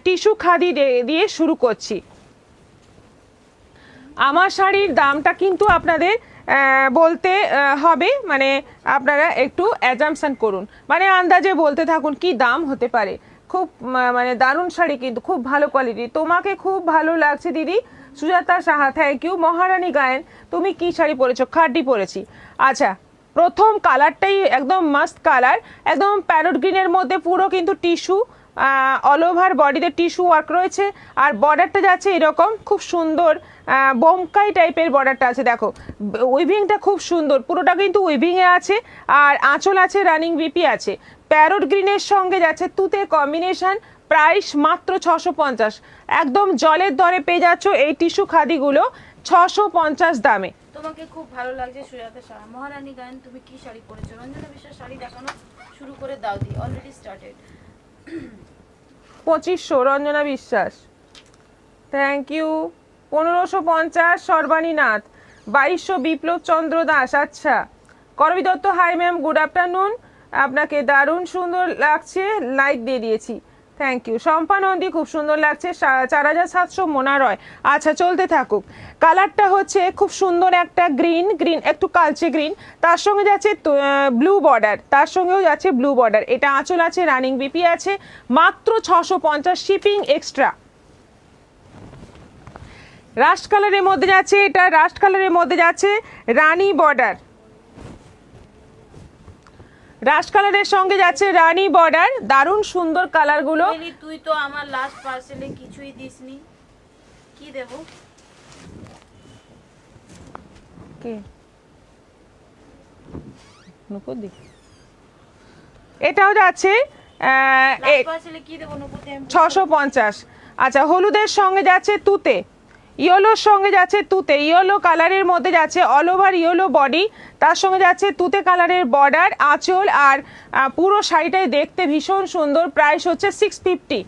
Tissue khadi দিয়ে শুরু করছি। আমার শাড়ির দামটা কিন্তু আপনাদের বলতে হবে, মানে আপনারা একটু অ্যাজাম্পশন করুন, মানে আন্দাজে বলতে থাকুন কি দাম হতে পারে। খুব মানে দারুণ শাড়ি, কিন্তু খুব ভালো কোয়ালিটি। তোমাকে খুব ভালো লাগছে দিদি। Sujata Saha, thank you. মহারানী গায়েন, তুমি কি শাড়ি পরেছো? খাড্ডি পরেছি। আচ্ছা, প্রথম কালারটাই একদম মাস্ট কালার, একদম প্যারট গ্রিনের মধ্যে পুরো কিন্তু টিস্যু, অল ওভার বডিতে টিস্যু ওয়ার্ক রয়েছে। আর বর্ডারটা যাচ্ছে এরকম খুব সুন্দর বোমকাই টাইপের বর্ডারটা আছে। দেখো উইভিংটা খুব সুন্দর, পুরোটা কিন্তু উইভিংয়ে আছে। আর আঁচল আছে, রানিং বিপি আছে। প্যারট গ্রিনের সঙ্গে যাচ্ছে তুতে কম্বিনেশন। প্রাইস মাত্র 650। একদম জলের দরে পেয়ে যাচ্ছ এই টিস্যু খাদিগুলো 650 দামে। তোমাকে খুব ভালো লাগছে সুজাতা সাহা। মহারানী গায়েন, তুমি কি শাড়ি পরেছো? রঞ্জনা বিশ্বাস, শাড়ি দেখানো শুরু করে দাও দি, অলরেডি স্টার্টেড। 2500 রঞ্জনা বিশ্বাস, থ্যাংক ইউ। 1550 সর্বাণী নাথ। 2200 বিপ্লব চন্দ্র দাস। আচ্ছা, করবী Dutta, hi ma'am, good afternoon. আপনাকে দারুণ সুন্দর লাগছে, লাইক দিয়ে দিয়েছি, থ্যাংক ইউ। শম্পা নন্দী, খুব সুন্দর লাগছে। 4700 মোনা রয়। আচ্ছা, চলতে থাকুক। কালারটা হচ্ছে খুব সুন্দর একটা গ্রিন, একটু কালচে গ্রিন, তার সঙ্গে যাচ্ছে ব্লু বর্ডার, তার সঙ্গেও যাচ্ছে ব্লু বর্ডার। এটা আঁচল আছে, রানিং বিপি আছে। মাত্র 650, শিপিং এক্সট্রা। রাস্ট কালারের মধ্যে যাচ্ছে, এটা রাস্ট কালারের মধ্যে যাচ্ছে রানী বর্ডার, রাস্ট কালারের সঙ্গে যাচ্ছে রানী বর্ডার। দারুণ সুন্দর কালারগুলো। তুই তো আমার লাস্ট পার্সেলে কিছুই দিসনি, কি দেব? কে নুপুদি? এটাও যাচ্ছে 650। আচ্ছা, হলুদের সঙ্গে যাচ্ছে তুতে, ইয়েলোর সঙ্গে যাচ্ছে তুতে, ইয়েলো কালারের মধ্যে যাচ্ছে অল ওভার ইয়েলো বডি, তার সঙ্গে যাচ্ছে তুতে কালারের বর্ডার, আঁচল। আর পুরো শাড়িটাই দেখতে ভীষণ সুন্দর। প্রাইস হচ্ছে 650।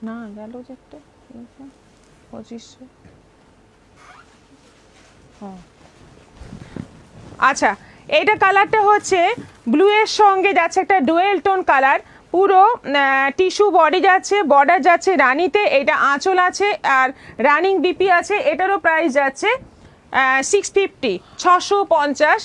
না গেল যে একটা 2500। আচ্ছা, এইটা কালারটা হচ্ছে ব্লু এর সঙ্গে যাচ্ছে একটা ডুয়েল টোন কালার। পুরো টিস্যু বডি যাচ্ছে, বর্ডার যাচ্ছে রানীতে। এটা আঁচল আছে আর রানিং বিপি আছে। এটারও প্রাইস যাচ্ছে 650, 650।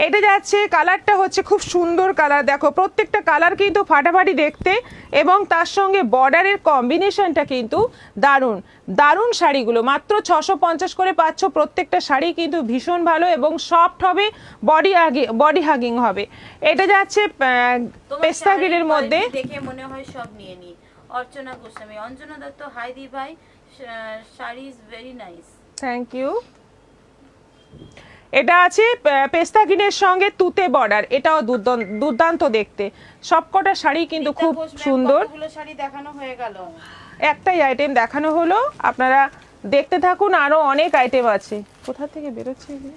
এটা যাচ্ছে, কালারটা হচ্ছে খুব সুন্দর কালার। দেখো প্রত্যেকটা কালার কিন্তু ফাটাফাটি দেখতে, এবং তার সঙ্গে বর্ডারের কম্বিনেশনটা কিন্তু দারুণ। দারুণ শাড়িগুলো মাত্র 650 করে পাচ্ছ। প্রত্যেকটা শাড়ি কিন্তু ভীষণ ভালো এবং সফট হবে, বডি হাগিং হবে। এটা যাচ্ছে পেস্তা গ্রিনের মধ্যে। দেখে মনে হয় সব নিয়ে নি। অর্চনা গোস্বামী, অঞ্জনা দত্ত, হাই দি ভাই, sari is very nice, thank you. এটা আছে পেস্তা গ্রিনের সঙ্গে তুতে বর্ডার, এটাও দুর্দান্ত দেখতে। সবকটা শাড়ি কিন্তু খুব সুন্দর। শাড়ি দেখানো হয়ে গেল, একটাই আইটেম দেখানো হলো, আপনারা দেখতে থাকুন, আরো অনেক আইটেম আছে। কোথা থেকে বেরোচ্ছে এগুলো?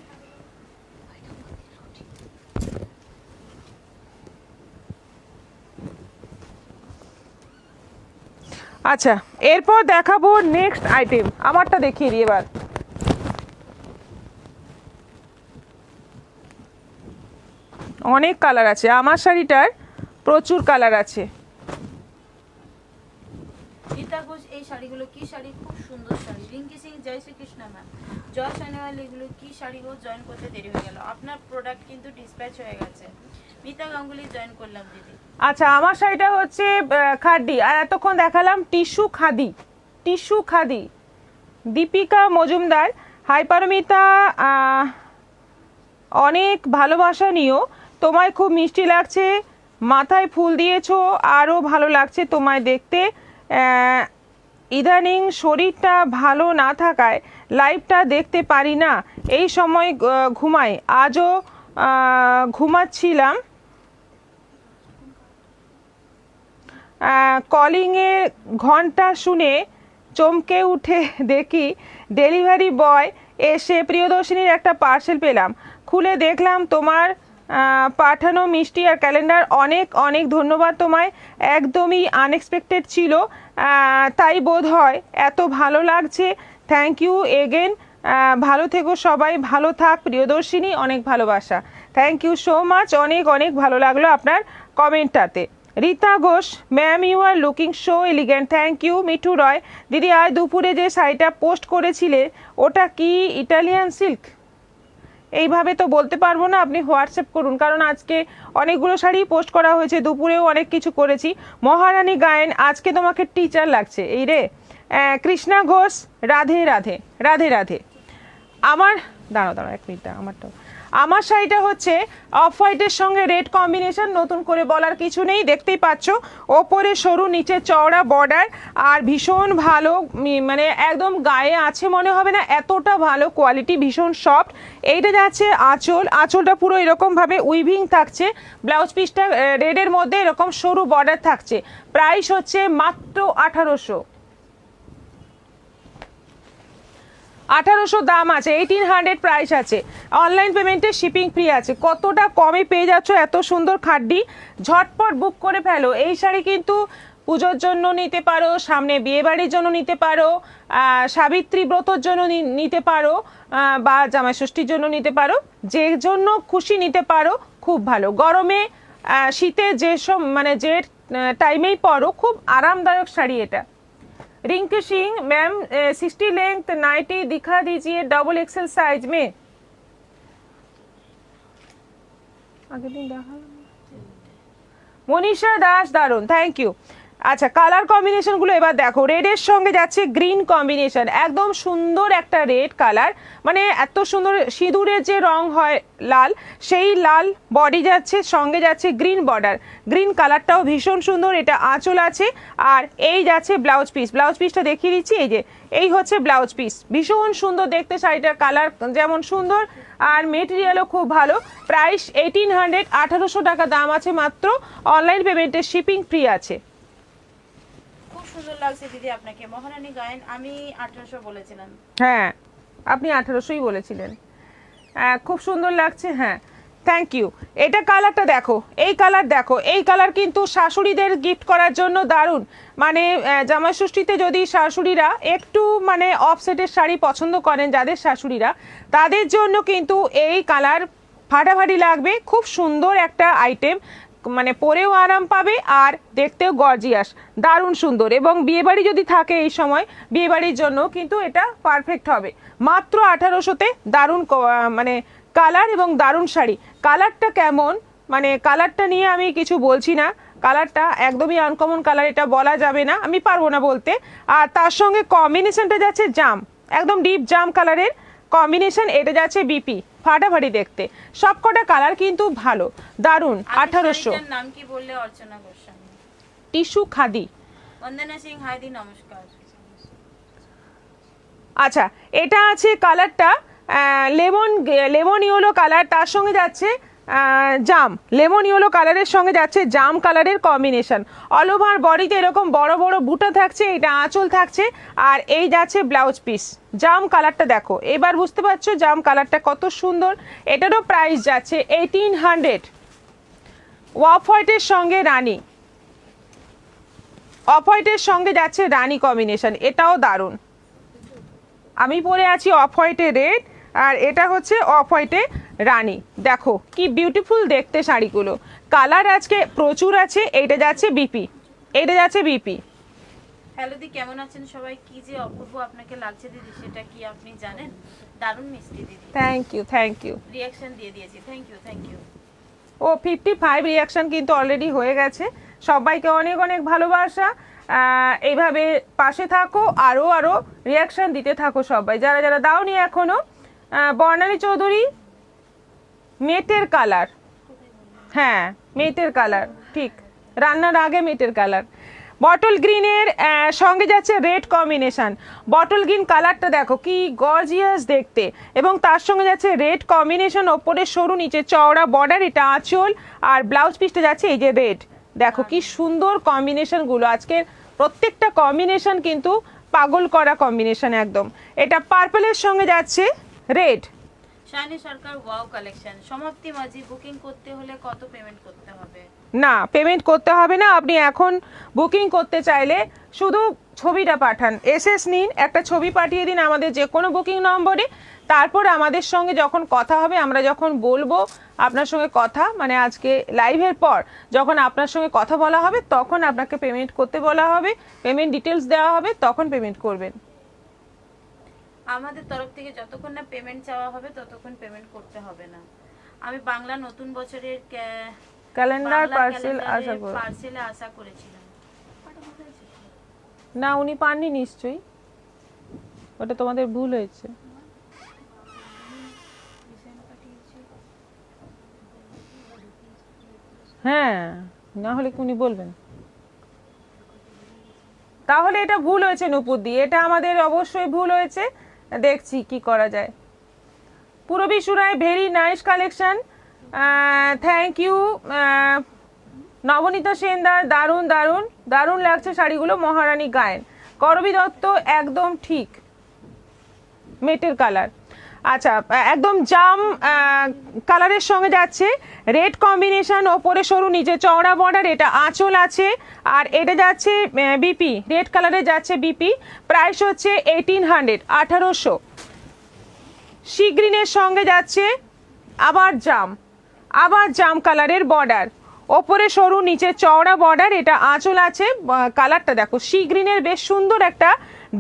আচ্ছা, এরপর দেখাবো নেক্সট আইটেম। আমারটা দেখিয়ে দিই এবার। অনেক কালার আছে আমার শাড়িটার, প্রচুর কালার আছে। গীতা ঘোষ, এই শাড়িগুলো কি শাড়ি? খুব সুন্দর শাড়ি। রিঙ্কি সিং, জয় শ্রীকৃষ্ণ ম্যাম। জয় সানিওয়াল, এগুলো কি শাড়ি গো? জয়েন করতে দেরি হয়ে গেল, আপনার প্রোডাক্ট কিন্তু ডিসপ্যাচ হয়ে গেছে। মিতা গাঙ্গুলি, জয়েন করলাম দিদি। আচ্ছা, আমার শাড়িটা হচ্ছে খাদি, আর এতক্ষণ দেখালাম tissue khadi. Tissue khadi. Dipika Majumdar, hi Paramita, অনেক ভালোবাসা নিও। তোমায় খুব মিষ্টি লাগছে, মাথায় ফুল দিয়েছো, আরও ভালো লাগছে তোমায় দেখতে। ইদানিং শরীরটা ভালো না থাকায় লাইভটা দেখতে পারি না, এই সময় ঘুমাই। আজও ঘুমাচ্ছিলাম, কলিংয়ে ঘন্টা শুনে চমকে উঠে দেখি ডেলিভারি বয় এসে প্রিয়দর্শিনীর একটা পার্সেল পেলাম। খুলে দেখলাম তোমার পাঠানো মিষ্টি আর ক্যালেন্ডার, অনেক অনেক ধন্যবাদ তোমায়। একদমই আনএক্সপেক্টেড ছিল, তাই বোধ হয় এত ভালো লাগছে। Thank you again. ভালো থেকো সবাই, ভালো থাক প্রিয়দর্শিনী, অনেক ভালোবাসা। থ্যাংক ইউ সো মাচ, অনেক অনেক ভালো লাগলো আপনার কমেন্টটাতে। Rita Ghosh, ma'am you are looking so elegant, thank you. Mithu Roy, দিদি আজ দুপুরে যে শাড়িটা পোস্ট করেছিলে ওটা কি ইটালিয়ান সিল্ক? এইভাবে তো বলতে পারবো না, আপনি হোয়াটসঅ্যাপ করুন, কারণ আজকে অনেকগুলো শাড়ি পোস্ট করা হয়েছে, দুপুরেও অনেক কিছু করেছি। মহারানী গায়েন, আজকে তোমাকে টিচার লাগছে এই রে। কৃষ্ণা ঘোষ, রাধে রাধে রাধে রাধে। আমার দাঁড়াও এক মিনিট, আমার শাড়িটা হচ্ছে অফ হোয়াইটের সঙ্গে রেড কম্বিনেশন, নতুন করে বলার কিছু নেই, দেখতেই পাচ্ছ ওপরে সরু নিচে চওড়া বর্ডার, আর ভীষণ ভালো, মানে একদম গায়ে আছে মনে হবে না, এতটা ভালো কোয়ালিটি, ভীষণ সফট। এইটা যাচ্ছে আঁচল, আঁচলটা পুরো এরকমভাবে উইভিং থাকছে, ব্লাউজ পিসটা রেডের মধ্যে এরকম সরু বর্ডার থাকছে। প্রাইস হচ্ছে মাত্র 1800 দাম আছে, 1800 প্রাইস আছে। অনলাইন পেমেন্টে শিপিং ফ্রি আছে। কতটা কমে পেয়ে যাচ্ছ এত সুন্দর খাড্ডি, ঝটপট বুক করে ফেলো। এই শাড়ি কিন্তু পুজোর জন্য নিতে পারো, সামনে বিয়েবাড়ির জন্য নিতে পারো, সাবিত্রী ব্রতর জন্য নিতে পারো, বা জামাই ষষ্ঠীর জন্য নিতে পারো, যে জন্য খুশি নিতে পারো। খুব ভালো গরমে শীতে যেসব মানে যে টাইমেই পরো, খুব আরামদায়ক শাড়ি এটা। Rinku Singh, ma'am 60 length nighty दिखा दीजिए डबल एक्सेल साइज में। आगे दिन देखा মনীষা দাস, দারুন, থ্যাংক ইউ। আচ্ছা, কালার কম্বিনেশনগুলো এবার দেখো। রেডের সঙ্গে যাচ্ছে গ্রিন কম্বিনেশন, একদম সুন্দর একটা রেড কালার, মানে এত সুন্দর সিঁদুরের যে রং হয় লাল, সেই লাল বডি যাচ্ছে, সঙ্গে যাচ্ছে গ্রিন বর্ডার, গ্রিন কালারটাও ভীষণ সুন্দর। এটা আঁচল আছে, আর এই যাচ্ছে ব্লাউজ পিস। ব্লাউজ পিসটা দেখিয়ে দিচ্ছি, এই যে এই হচ্ছে ব্লাউজ পিস, ভীষণ সুন্দর দেখতে। শাড়িটার কালার যেমন সুন্দর, আর মেটেরিয়ালও খুব ভালো। প্রাইস 1800, 1800 টাকা দাম আছে মাত্র। অনলাইন পেমেন্টে শিপিং ফ্রি আছে। খুব সুন্দর লাগছে দিদি আপনাকে। মহারানী গায়েন আমি 1800 বলেছিলাম। হ্যাঁ, আপনি 1800ই বলেছিলেন। খুব সুন্দর লাগছে, হ্যাঁ, থ্যাংক ইউ। এটা কালারটা দেখো, এই কালার দেখো, এই কালার কিন্তু শাশুড়িদের গিফট করার জন্য দারুণ। মানে জামাই ষষ্ঠীতে যদি শাশুড়িরা একটু মানে অফসেটের শাড়ি পছন্দ করেন, যাদের শাশুড়িরা, তাদের জন্য কিন্তু এই কালার ফাটাফাটি লাগবে। খুব সুন্দর একটা আইটেম, মানে পরেও আরাম পাবে আর দেখতেও গর্জিয়াস, দারুণ সুন্দর। এবং বিয়েবাড়ি যদি থাকে এই সময়, বিয়েবাড়ির জন্য কিন্তু এটা পারফেক্ট হবে। মাত্র 1800-তে দারুণ মানে কালার এবং দারুণ শাড়ি। কালারটা কেমন, মানে কালারটা নিয়ে আমি কিছু বলছি না, কালারটা একদমই আনকমন কালার, এটা বলা যাবে না, আমি পারবো না বলতে। আর তার সঙ্গে কম্বিনেশনটা যাচ্ছে জাম, একদম ডিপ জাম কালারের কম্বিনেশন। এটা যাচ্ছে বিপি, ফাটাফাটি দেখতে। সবকটা কালার কিন্তু ভালো, দারুণ। 1800। নাম কি বললে? অর্চনা গোস্বামী। টিস্যু খাদি। বন্দনা সিং, হাই দি, নমস্কার। আচ্ছা, এটা আছে কালারটা লেমন ইয়েলো কালার, তার সঙ্গে যাচ্ছে জাম, লেমন ইয়েলো কালারের সঙ্গে যাচ্ছে জাম কালারের কম্বিনেশন। অল ওভার বডিতে এরকম বড় বড় বুটা থাকছে, এটা আঁচল থাকছে, আর এই যাচ্ছে ব্লাউজ পিস। জাম কালারটা দেখো, এবার বুঝতে পারছো জাম কালারটা কত সুন্দর। এটারও প্রাইস যাচ্ছে 1800। অফ হোয়াইটের সঙ্গে রানী, অফ হোয়াইটের সঙ্গে যাচ্ছে রানী কম্বিনেশন, এটাও দারুণ। আমি পরে আছি অফ হোয়াইটে রেড, আর এটা হচ্ছে অফ হোয়াইটে রানী। দেখো কি বিউটিফুল দেখতে শাড়িগুলো, কালার আজকে প্রচুর আছে। এইটা যাচ্ছে বিপি, এইটা যাচ্ছে বিপি। হ্যালো দি, কেমন আছেন সবাই? কি যে অপূর্ব আপনাকে লাগছে দিদি, সেটা কি আপনি জানেন? দারুণ মিষ্টি দিদি। Thank you, thank you. Reaction দিয়ে দিয়েছি, থ্যাংক ইউ, থ্যাংক ইউ। ও 55 রিঅ্যাকশন কিন্তু অলরেডি হয়ে গেছে। সবাইকে অনেক অনেক ভালোবাসা। এইভাবে পাশে থাকো, আরও আরও রিঅ্যাকশন দিতে থাকো সবাই, যারা যারা দাওনি এখনো। বর্ণালী চৌধুরী, মেটের কালার, হ্যাঁ মেটের কালার, ঠিক, রান্নার আগে মেটের কালার। বটল গ্রিনের সঙ্গে যাচ্ছে রেড কম্বিনেশন। বটল গ্রিন কালারটা দেখো কি গর্জিয়াস দেখতে, এবং তার সঙ্গে যাচ্ছে রেড কম্বিনেশন, ওপরে সরু নিচে চওড়া বর্ডার, এটা আঁচল, আর ব্লাউজ পিসটা যাচ্ছে এই যে রেড। দেখো কি সুন্দর কম্বিনেশনগুলো, আজকের প্রত্যেকটা কম্বিনেশন কিন্তু পাগল করা কম্বিনেশন একদম। এটা পার্পলের সঙ্গে যাচ্ছে রেড। শাইনি সরকার ওয়াও কালেকশন। সমাপ্তি মাঝি বুকিং করতে হলে কত পেমেন্ট করতে হবে? না, পেমেন্ট করতে হবে না। আপনি এখন বুকিং করতে চাইলে শুধু ছবিটা পাঠান, এসএস নিন, একটা ছবি পাঠিয়ে দিন আমাদের যে কোনো বুকিং নম্বরে। তারপর আমাদের সঙ্গে যখন কথা হবে, আমরা যখন বলবো আপনার সঙ্গে কথা, মানে আজকে লাইভের পর যখন আপনার সঙ্গে কথা বলা হবে তখন আপনাকে পেমেন্ট করতে বলা হবে, পেমেন্ট ডিটেলস দেওয়া হবে, তখন পেমেন্ট করবেন। আমাদের তরফ থেকে যতক্ষণ না পেমেন্ট চাওয়া হবে ততক্ষণ পেমেন্ট করতে হবে না। আমি বাংলা নতুন বছরের ক্যালেন্ডার পার্সেলে আশা করেছিলাম। না, উনি পাননি নিশ্চয়ই, ওটা তোমাদের ভুল হয়েছে। হ্যাঁ, না হলে কি উনি বলবেন? তাহলে এটা ভুল হয়েছে নুপুরদি, এটা আমাদের অবশ্যই ভুল হয়েছে। দেখছি কি করা যায়। Purabi Surai very nice collection, thank you. Nabanita সেনদার দারুণ দারুণ দারুণ লাগছে শাড়িগুলো, মহারানী গায়েন। করবী দত্ত একদম ঠিক, মেটের কালার। আচ্ছা, একদম জাম কালারের সঙ্গে যাচ্ছে, রেড কম্বিনেশন, ওপরে সরু নিচে চওড়া বর্ডার, এটা আঁচল আছে। আর এটা যাচ্ছে বিপি, রেড কালারে যাচ্ছে বিপি, প্রাইস হচ্ছে 1800, 1800। সি গ্রিনের সঙ্গে যাচ্ছে আবার জাম কালারের বর্ডার, ওপরে সরু নিচে চওড়া বর্ডার, এটা আঁচল আছে। কালারটা দেখো, সি গ্রিনের বেশ সুন্দর একটা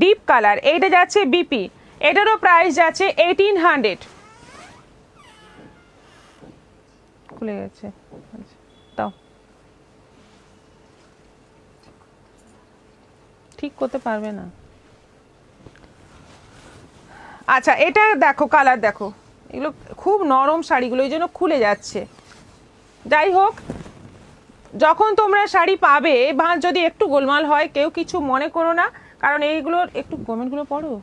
ডিপ কালার। এইটা যাচ্ছে বিপি, এটারও প্রাইস যাচ্ছে 1800। খুলে গেছে, তাও ঠিক করতে পারবে না। আচ্ছা, এটা দেখো, কালার দেখো, এগুলো খুব নরম শাড়িগুলো, এই জন্য খুলে যাচ্ছে। যাই হোক, যখন তোমরা শাড়ি পাবে, বা যদি একটু গোলমাল হয় কেউ কিছু মনে করো না, কারণ এইগুলোর একটু কমেন্টগুলো পড়ো।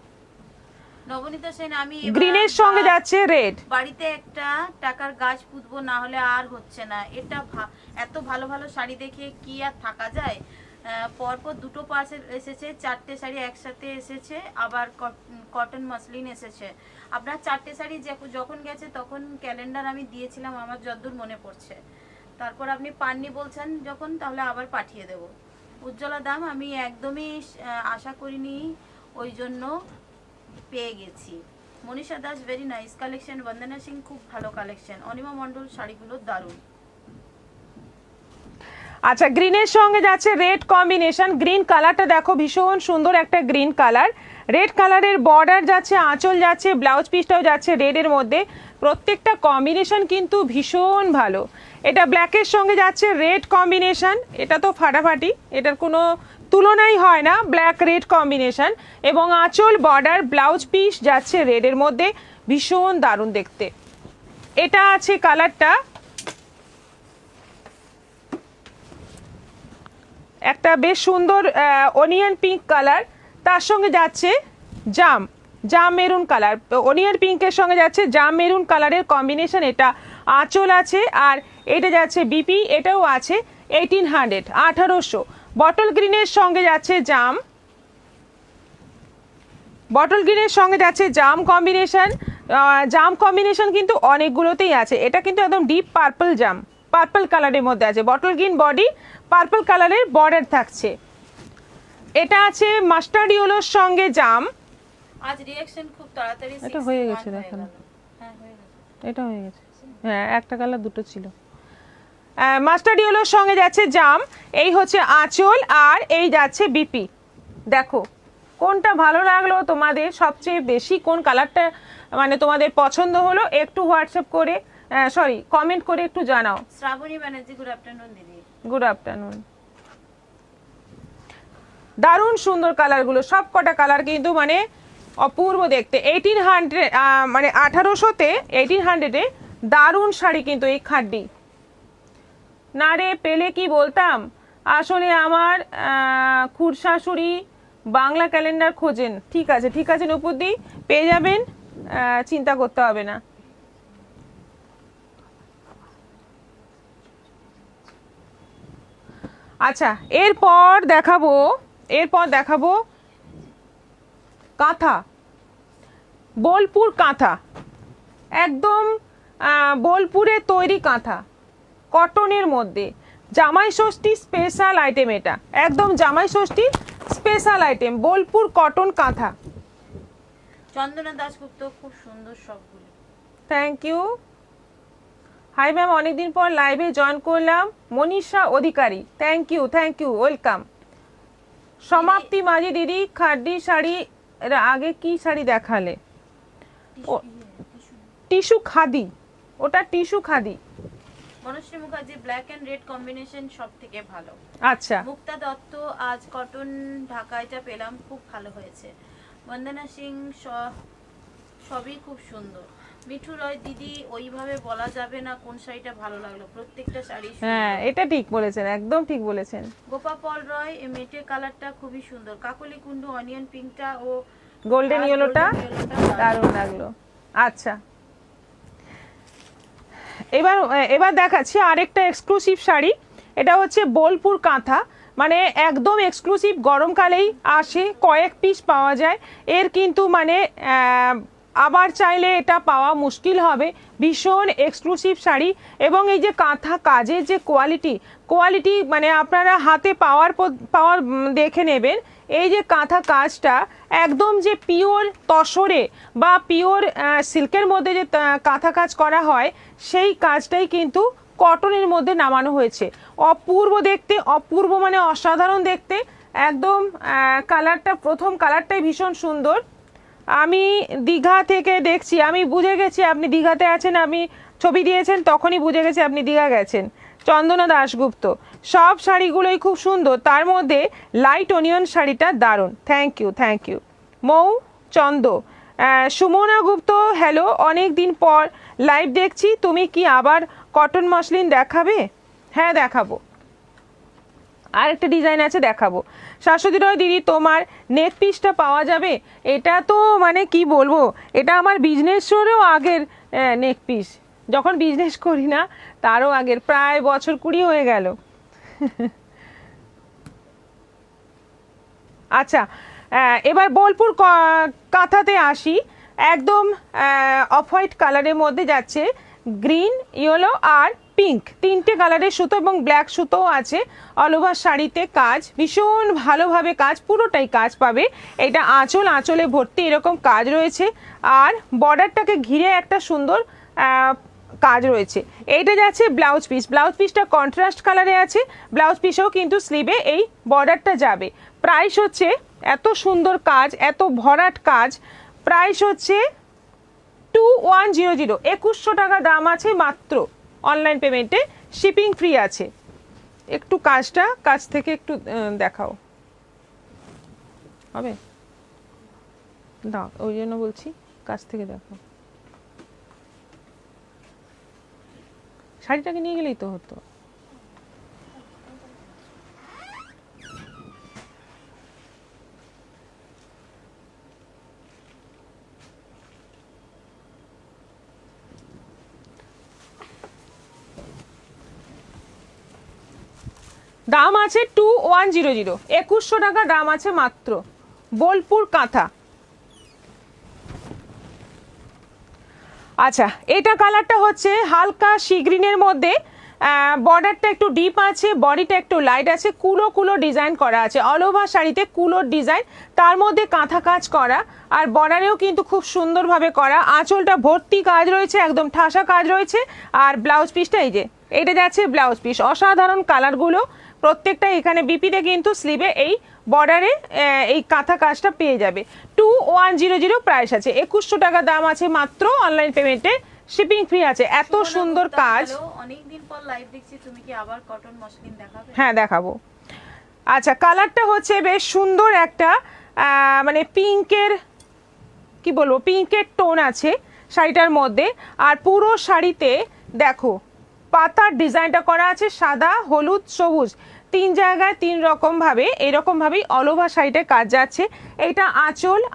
নবনীতা সেন, আমি গ্রিনের সঙ্গে যাচ্ছে রেড। বাড়িতে একটা টাকার গাছ পুঁতবো, না হলে আর হচ্ছে না। এটা এত ভালো ভালো শাড়ি দেখে কি আর থাকা যায়? পরপর দুটো পার্সেল এসেছে, 4টে শাড়ি একসাথে এসেছে, আবার কটন মাসলিন এসেছে। আপনার 4টে শাড়ি যখন গেছে তখন ক্যালেন্ডার আমি দিয়েছিলাম, আমার যতদূর মনে পড়ছে। তারপর আপনি পাননি বলছেন যখন, তাহলে আবার পাঠিয়ে দেব। উজ্জ্বলা দাম আমি একদমই আশা করিনি, ওই জন্য পেয়ে গেছি। Manisha Das very nice collection. Bandana Singh খুব ভালো কালেকশন। অনিমা মণ্ডল শাড়িগুলো দারুণ। আচ্ছা, গ্রিনের সঙ্গে যাচ্ছে রেড কম্বিনেশন, গ্রিন কালারটা দেখো, ভীষণ সুন্দর একটা গ্রিন কালার। রেড কালারের বর্ডার যাচ্ছে, আঁচল যাচ্ছে, ব্লাউজ পিসটাও যাচ্ছে রেডের মধ্যে। প্রত্যেকটা কম্বিনেশন কিন্তু ভীষণ ভালো। এটা ব্ল্যাকের সঙ্গে যাচ্ছে রেড কম্বিনেশন, এটা তো ফাটাফাটি, এটার কোনো তুলনাই হয় না, ব্ল্যাক রেড কম্বিনেশন। এবং আঁচল, বর্ডার, ব্লাউজ পিস যাচ্ছে রেডের মধ্যে, ভীষণ দারুণ দেখতে। এটা আছে কালারটা একটা বেশ সুন্দর অনিয়ন পিঙ্ক কালার, তার সঙ্গে যাচ্ছে জাম মেরুন কালার। অনিয়ন পিঙ্কের সঙ্গে যাচ্ছে জাম মেরুন কালারের কম্বিনেশন, এটা আঁচল আছে। আর এটা যাচ্ছে বিপি, এটাও আছে 1800, 1800। বটল গ্রিনের সঙ্গে যাচ্ছে জাম কম্বিনেশন। জাম কম্বিনেশন কিন্তু অনেকগুলোতেই আছে, এটা কিন্তু একদম ডিপ পার্পল কালারের মধ্যে আছে। বটল গ্রিন বডি, পার্পল কালারের বর্ডার থাকছে। এটা আছে মাস্টার্ড ইয়েলোর সঙ্গে জাম। আজ রিঅ্যাকশন খুব তাড়াতাড়ি। এটা হয়ে গেছে, দেখেন, হ্যাঁ হয়ে গেছে, এটা হয়ে গেছে। হ্যাঁ, একটা কালার, দুটো ছিল। মাস্টার্ড ইয়েলোর সঙ্গে যাচ্ছে জাম, এই হচ্ছে আঁচল, আর এই যাচ্ছে বিপি। দেখো কোনটা ভালো লাগলো তোমাদের সবচেয়ে বেশি, কোন কালারটা মানে তোমাদের পছন্দ হলো, একটু হোয়াটসঅ্যাপ করে কমেন্ট করে একটু জানাও। শ্রাবণী ব্যানার্জি, গুড আফটারনুন দিদি। Good afternoon. দারুণ সুন্দর কালারগুলো, সব কটা কালার কিন্তু মানে অপূর্ব দেখতে। 1800, মানে 1800-তে 1800-এ দারুণ শাড়ি কিন্তু এই খাড্ডি। না রে, পেলে কি বলতাম, আসলে আমার খুড়শাশুড়ি বাংলা ক্যালেন্ডার খোঁজেন। ঠিক আছে নুপুরদি, পেয়ে যাবেন, চিন্তা করতে হবে না। আচ্ছা, এরপর দেখাবো কাঁথা, বোলপুর কাঁথা। একদম বোলপুরে তৈরি কাঁথা, কটনের মধ্যে। জামাই ষষ্ঠী স্পেশাল আইটেম, এটা একদম জামাই ষষ্ঠীর স্পেশাল আইটেম, বোলপুর কটন কাঁথা। চন্দনা দাশগুপ্ত, খুব সুন্দর সবগুলো। Thank you. হাই ম্যাম, অনেকদিন পর লাইভে জয়েন করলাম। মনীষা অধিকারী, থ্যাংক ইউ, ওয়েলকাম। সমাপ্তি মাঝি দিদি, খাড্ডি শাড়ি, এর আগে কি শাড়ি দেখালে? টিস্যু খাদি, ওটা tissue khadi. Monashri Mukherjee, black and red combination সব থেকে ভালো। আচ্ছা, মুক্তা দত্ত, আজ কটন ঢাকাইটা পেলাম, খুব ভালো হয়েছে। বন্দনা সিং, সবই খুব সুন্দর। মিঠু রয়, দিদি ওইভাবে বলা যাবে না কোন শাড়িটা ভালো লাগলো, প্রত্যেকটা শাড়ি সুন্দর। হ্যাঁ এটা ঠিক বলেছেন, একদম ঠিক বলেছেন। গোপাল রয়, মেটে কালারটা খুবই সুন্দর। কাকলি কুন্ডু, অনিয়ন পিঙ্কটা ও গোল্ডেন ইয়েলোটা দারুণ লাগলো। আচ্ছা, এবার দেখাচ্ছি আরেকটা এক্সক্লুসিভ শাড়ি। এটা হচ্ছে বোলপুর কাঁথা, মানে একদম এক্সক্লুসিভ, গরমকালেই আসে, কয়েক পিস পাওয়া যায়। এর কিন্তু মানে আবার চাইলে এটা পাওয়া মুশকিল হবে। ভীষণ এক্সক্লুসিভ শাড়ি, এবং এই যে কাঁথা কাজের যে কোয়ালিটি মানে আপনারা হাতে পাওয়ার দেখে নেবেন। এই যে কাঁথা কাজটা একদম যে পিওর তসরে বা পিওর সিল্কের মধ্যে যে কাঁথা কাজ করা হয়, সেই কাজটাই কিন্তু কটনের মধ্যে নামানো হয়েছে। অপূর্ব দেখতে, অপূর্ব মানে অসাধারণ দেখতে একদম। কালারটা, প্রথম কালারটাই ভীষণ সুন্দর। আমি দীঘা থেকে দেখছি, আমি বুঝে গেছি আপনি দীঘাতে আছেন, আপনি ছবি দিয়েছেন তখনই বুঝে গেছি আপনি দীঘা গেছেন। চন্দনা দাশগুপ্ত, সব শাড়িগুলোই খুব সুন্দর, তার মধ্যে লাইট অনিয়ন শাড়িটা দারুণ। Thank you. Mou Chanda, Sumana Gupta, hello, অনেক দিন পর লাইভ দেখছি, তুমি কি আবার কটন মসলিন দেখাবে? হ্যাঁ দেখাবো, আর একটা ডিজাইন আছে দেখাবো। শাশ্বতী রয় দিদি, তোমার নেক পিসটা পাওয়া যাবে? এটা তো মানে কি বলবো, এটা আমার বিজনেসেরও আগের নেক পিস, যখন বিজনেস করি না তারও আগের, প্রায় বছর 20 হয়ে গেল। আচ্ছা, এবার বোলপুর কাঁথাতে আসি। একদম অফ হোয়াইট কালারের মধ্যে যাচ্ছে, গ্রিন, ইয়েলো আর পিঙ্ক, তিনটে কালারের সুতো এবং ব্ল্যাক সুতোও আছে। অল ওভার শাড়িতে কাজ, ভীষণ ভালোভাবে কাজ, পুরোটাই কাজ পাবে। এটা আঁচলে ভর্তি এরকম কাজ রয়েছে, আর বর্ডারটাকে ঘিরে একটা সুন্দর কাজ রয়েছে। এইটা যাচ্ছে ব্লাউজ পিসটা কন্ট্রাস্ট কালারে আছে। ব্লাউজ পিসেও কিন্তু স্লিভে এই বর্ডারটা যাবে। প্রাইস হচ্ছে, এত সুন্দর কাজ, এত ভরাট কাজ, প্রাইস হচ্ছে 2100, 2100 টাকা দাম আছে মাত্র। অনলাইন পেমেন্টে শিপিং ফ্রি আছে। একটু কাজটা কাছ থেকে একটু দেখাও, হবে? দাও, ওই জন্য বলছি কাছ থেকে দেখাও। শাড়িটাকে নিয়ে গেলেই তো হতো। দাম আছে 2100, 2100 টাকা দাম আছে মাত্র। বোলপুর কাঁথা। আচ্ছা, এটা কালারটা হচ্ছে হালকা সি গ্রিনের মধ্যে, বর্ডারটা একটু ডিপ আছে, বডিটা একটু লাইট আছে, কুলো ডিজাইন করা আছে। অল ওভার শাড়িতে কুলোর ডিজাইন, তার মধ্যে কাঁথা কাজ করা, আর বর্ডারেও কিন্তু খুব সুন্দরভাবে করা। আঁচলটা ভর্তি কাজ রয়েছে, একদম ঠাসা কাজ রয়েছে। আর ব্লাউজ পিসটা এই যে, এটা যাচ্ছে ব্লাউজ পিস। অসাধারণ কালারগুলো প্রত্যেকটা। এখানে বিপিতে কিন্তু স্লিভে এই বর্ডারে এই কাঁথা কাজটা পেয়ে যাবে। 2100 প্রাইস আছে, 2100 টাকা দাম আছে মাত্র। অনলাইন পেমেন্টে শিপিং ফ্রি আছে। এত সুন্দর কাজ। অনেকদিন পর লাইভ দেখছি, তুমি কি আবার কটন মসলিন দেখাবে? হ্যাঁ দেখাবো। আচ্ছা, কালারটা হচ্ছে বেশ সুন্দর একটা মানে পিঙ্কের, কি বলবো, পিঙ্কের টোন আছে শাড়িটার মধ্যে। আর পুরো শাড়িতে দেখো পাতার ডিজাইনটা করা আছে, সাদা, হলুদ, সবুজ, 3 জায়গায় 3 রকম ভাবে, এরকম ভাবেই অল ওভার শাড়িটায় কাজ যাচ্ছে। এইটা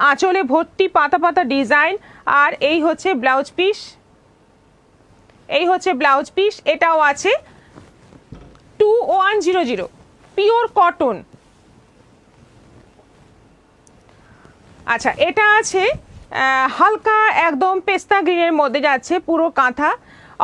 আঁচলে ভর্তি পাতা পাতা ডিজাইন। আর এই হচ্ছে ব্লাউজ পিস, এটাও আছে 2100, পিওর কটন। আচ্ছা, এটা আছে হালকা একদম পেস্তা গ্রিনের মধ্যে যাচ্ছে পুরো কাঁথা,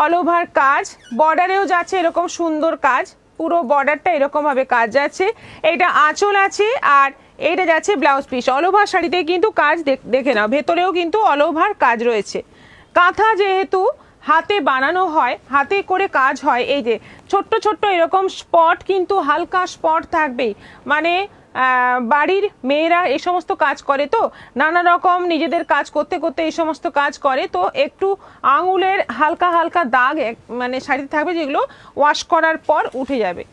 অল ওভার কাজ, বর্ডারেও যাচ্ছে এরকম সুন্দর কাজ, পুরো বর্ডারটা এরকমভাবে কাজ যাচ্ছে। এটা আঁচল আছে আর এইটা যাচ্ছে ব্লাউজ পিস। অল ওভার শাড়িতে কিন্তু কাজ দেখে নাও, ভেতরেও কিন্তু অল ওভার কাজ রয়েছে। কাঁথা যেহেতু হাতে বানানো হয়, হাতে করে কাজ হয়, এই যে ছোট্ট ছোট্ট এরকম স্পট, কিন্তু হালকা স্পট থাকবেই। মানে বাড়ির মেয়েরা এই সমস্ত কাজ করে, তো নানা রকম নিজেদের কাজ করতে করতে এই সমস্ত কাজ করে, তো একটু আঙুলের হালকা হালকা দাগ মানে শাড়িতে থাকবে, যেগুলো ওয়াশ করার পর উঠে যাবে।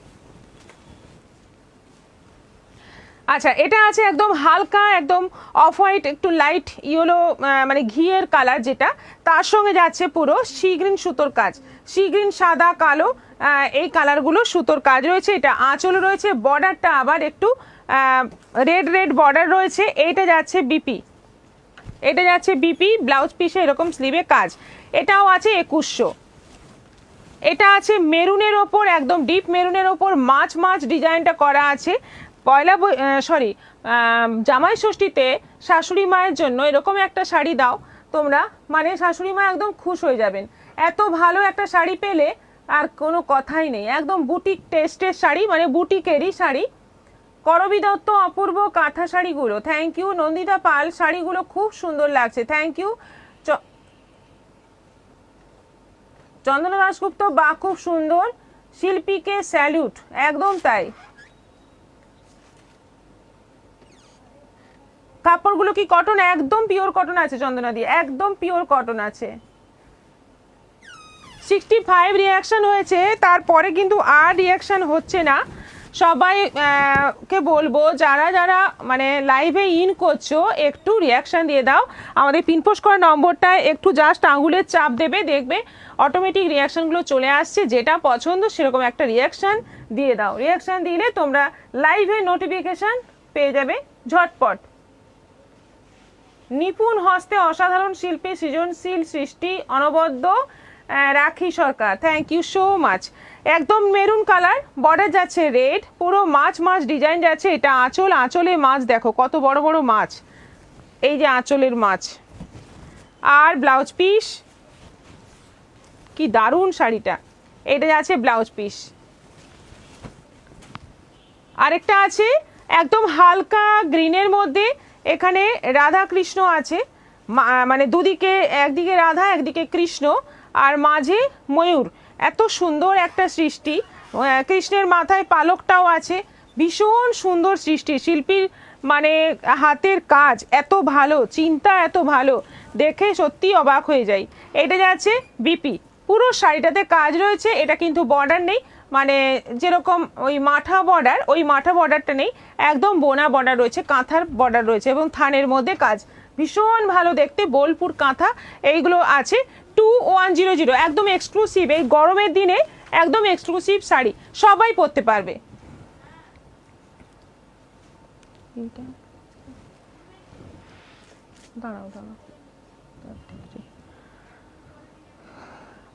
আচ্ছা, এটা আছে একদম হালকা, একদম অফ হোয়াইট, একটু লাইট ইয়েলো, মানে ঘিয়ের কালার, যেটা তার সঙ্গে যাচ্ছে পুরো সি গ্রিন সুতোর কাজ, সি গ্রিন, সাদা, কালো, এই কালারগুলো সুতোর কাজ রয়েছে। এটা আঁচল রয়েছে, বর্ডারটা আবার একটু রেড রেড বর্ডার রয়েছে। এইটা যাচ্ছে বিপি, এটা যাচ্ছে বিপি, ব্লাউজ পিসে এরকম স্লিভে কাজ। এটাও আছে 2100। এটা আছে মেরুনের ওপর, একদম ডিপ মেরুনের ওপর মাছ মাছ ডিজাইনটা করা আছে। জামাই ষষ্ঠীতে শাশুড়ি মায়ের জন্য এরকম একটা শাড়ি দাও তোমরা, মানে শাশুড়ি মা একদম খুশ হয়ে যাবেন। এত ভালো একটা শাড়ি পেলে আর কোনো কথাই নেই, একদম বুটিক টেস্টের শাড়ি, মানে বুটিকেরই শাড়ি। করবী দত্ত অপূর্ব কাঁথা শাড়িগুলো, থ্যাংক ইউ। নন্দিতা পাল, শাড়িগুলো খুব সুন্দর লাগছে, থ্যাংক ইউ। চন্দনা দাশগুপ্ত, বা খুব সুন্দর, শিল্পীকে স্যালুট, একদম তাই। কাপড়গুলো কি কটন? একদম পিওর কটন আছে চন্দনা দিয়ে, একদম পিওর কটন আছে। 65 রিয়াকশন হয়েছে, তারপরে কিন্তু আর রিয়াকশন হচ্ছে না। সবাই কে বলবো, যারা যারা মানে লাইভে ইন করছো, একটু রিয়াকশন দিয়ে দাও। আমাদের পিনপোস্ট করা নম্বরটা একটু জাস্ট আঙুলের চাপ দেবে, দেখবে অটোমেটিক রিয়াকশনগুলো চলে আসছে। যেটা পছন্দ সেরকম একটা রিয়াকশন দিয়ে দাও। রিয়াকশন দিলে তোমরা লাইভে নোটিফিকেশন পেয়ে যাবে ঝটপট। নিপুণ হস্তে অসাধারণ শিল্পী, সৃজনশীল সৃষ্টি, অনবদ্য, রাখি সরকার, থ্যাংক ইউ সো মাচ। একদম মেরুন কালার, বর্ডার যাচ্ছে রেড, পুরো মাছ মাছ ডিজাইন যাচ্ছে। এটা আঁচল, আঁচলে মাছ দেখো কত বড় বড় মাছ, এই যে আঁচলের মাছ। আর ব্লাউজ পিস, কি দারুণ শাড়িটা, এটা যাচ্ছে ব্লাউজ পিস। আরেকটা আছে একদম হালকা গ্রিনের মধ্যে, এখানে রাধা কৃষ্ণ আছে, মানে দুদিকে, একদিকে রাধা একদিকে কৃষ্ণ, আর মাঝে ময়ূর। এত সুন্দর একটা সৃষ্টি, কৃষ্ণের মাথায় পালকটাও আছে, ভীষণ সুন্দর সৃষ্টি। শিল্পীর মানে হাতের কাজ এত ভালো, চিন্তা এত ভালো, দেখে সত্যি অবাক হয়ে যাই। এটা যাচ্ছে বিপি, পুরো শাড়িটাতে কাজ রয়েছে। এটা কিন্তু বর্ডার নেই, মানে যেরকম ওই মাঠা বর্ডার, ওই মাঠা বর্ডারটা নেই, একদম বোনা বর্ডার রয়েছে, কাঁথার বর্ডার রয়েছে, এবং থানের মধ্যে কাজ ভীষণ ভালো দেখতে। বোলপুর কাঁথা এইগুলো আছে। 2100, একদম এক্সক্লুসিভ, এই গরমের দিনে একদম এক্সক্লুসিভ শাড়ি, সবাই পরতে পারবে। দাঁড়াও দাঁড়াও,